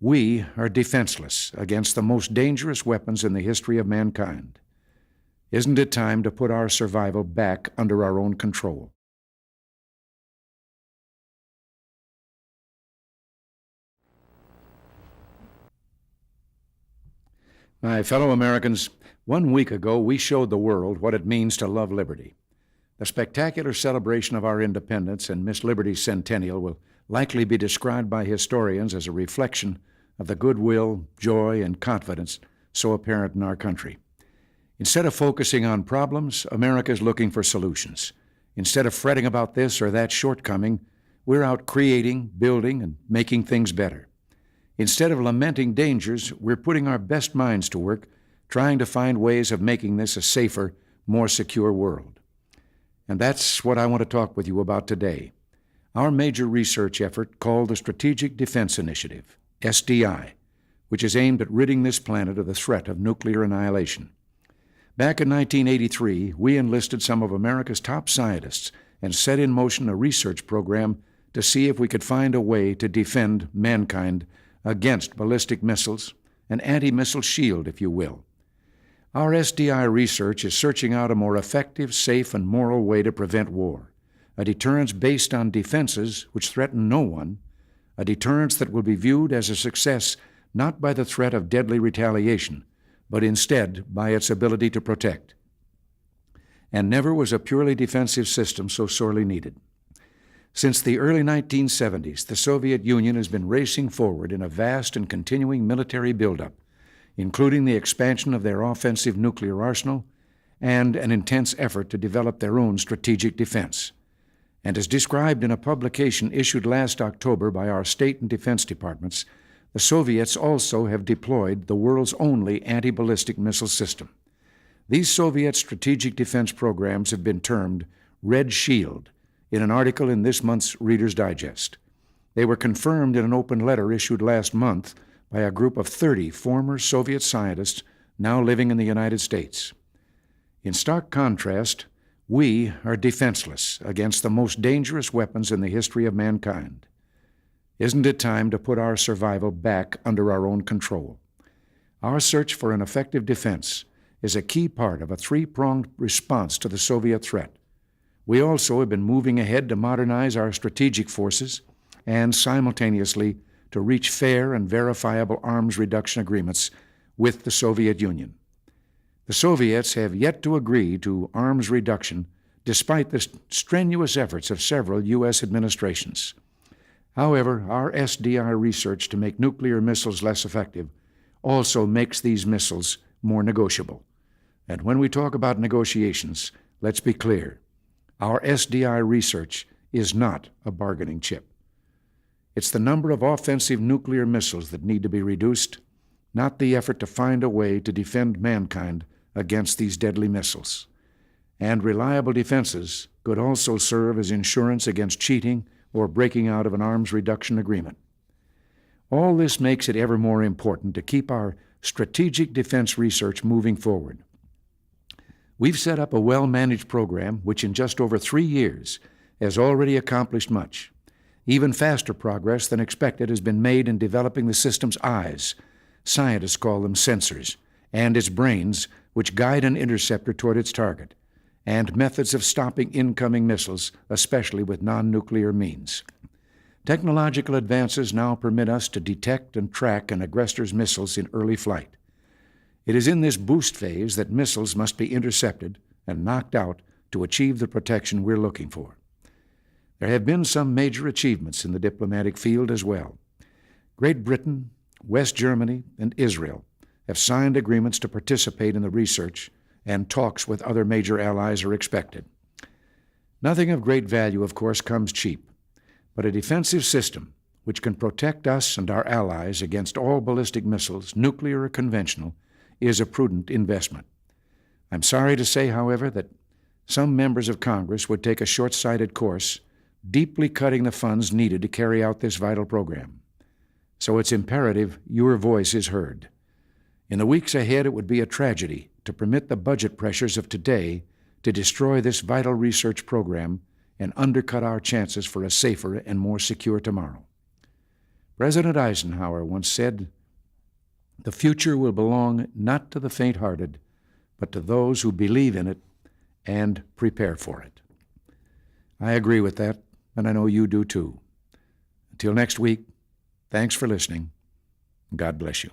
We are defenseless against the most dangerous weapons in the history of mankind. Isn't it time to put our survival back under our own control? My fellow Americans, 1 week ago we showed the world what it means to love liberty. The spectacular celebration of our independence and Miss Liberty's centennial will likely be described by historians as a reflection of the goodwill, joy, and confidence so apparent in our country. Instead of focusing on problems, America is looking for solutions. Instead of fretting about this or that shortcoming, we're out creating, building, and making things better. Instead of lamenting dangers, we're putting our best minds to work, trying to find ways of making this a safer, more secure world. And that's what I want to talk with you about today. Our major research effort, called the Strategic Defense Initiative, SDI, which is aimed at ridding this planet of the threat of nuclear annihilation. Back in 1983, we enlisted some of America's top scientists and set in motion a research program to see if we could find a way to defend mankind against ballistic missiles, an anti-missile shield, if you will. Our SDI research is searching out a more effective, safe, and moral way to prevent war, a deterrence based on defenses which threaten no one, a deterrence that will be viewed as a success not by the threat of deadly retaliation, but instead by its ability to protect. And never was a purely defensive system so sorely needed. Since the early 1970s, the Soviet Union has been racing forward in a vast and continuing military buildup, including the expansion of their offensive nuclear arsenal and an intense effort to develop their own strategic defense. And as described in a publication issued last October by our state and defense departments, the Soviets also have deployed the world's only anti-ballistic missile system. These Soviet strategic defense programs have been termed Red Shield in an article in this month's Reader's Digest. They were confirmed in an open letter issued last month by a group of 30 former Soviet scientists now living in the United States. In stark contrast, we are defenseless against the most dangerous weapons in the history of mankind. Isn't it time to put our survival back under our own control? Our search for an effective defense is a key part of a three-pronged response to the Soviet threat. We also have been moving ahead to modernize our strategic forces and simultaneously to reach fair and verifiable arms reduction agreements with the Soviet Union. The Soviets have yet to agree to arms reduction despite the strenuous efforts of several U.S. administrations. However, our SDI research to make nuclear missiles less effective also makes these missiles more negotiable. And when we talk about negotiations, let's be clear. Our SDI research is not a bargaining chip. It's the number of offensive nuclear missiles that need to be reduced, not the effort to find a way to defend mankind against these deadly missiles. And reliable defenses could also serve as insurance against cheating or breaking out of an arms reduction agreement. All this makes it ever more important to keep our strategic defense research moving forward. We've set up a well-managed program which in just over 3 years has already accomplished much. Even faster progress than expected has been made in developing the system's eyes, scientists call them sensors, and its brains, which guide an interceptor toward its target, and methods of stopping incoming missiles, especially with non-nuclear means. Technological advances now permit us to detect and track an aggressor's missiles in early flight. It is in this boost phase that missiles must be intercepted and knocked out to achieve the protection we're looking for. There have been some major achievements in the diplomatic field as well. Great Britain, West Germany, and Israel have signed agreements to participate in the research, and talks with other major allies are expected. Nothing of great value, of course, comes cheap, but a defensive system which can protect us and our allies against all ballistic missiles, nuclear or conventional, is a prudent investment. I'm sorry to say, however, that some members of Congress would take a short-sighted course, deeply cutting the funds needed to carry out this vital program. So it's imperative your voice is heard. In the weeks ahead, it would be a tragedy to permit the budget pressures of today to destroy this vital research program and undercut our chances for a safer and more secure tomorrow. President Eisenhower once said, "The future will belong not to the faint-hearted, but to those who believe in it and prepare for it." I agree with that, and I know you do too. Until next week, thanks for listening. God bless you.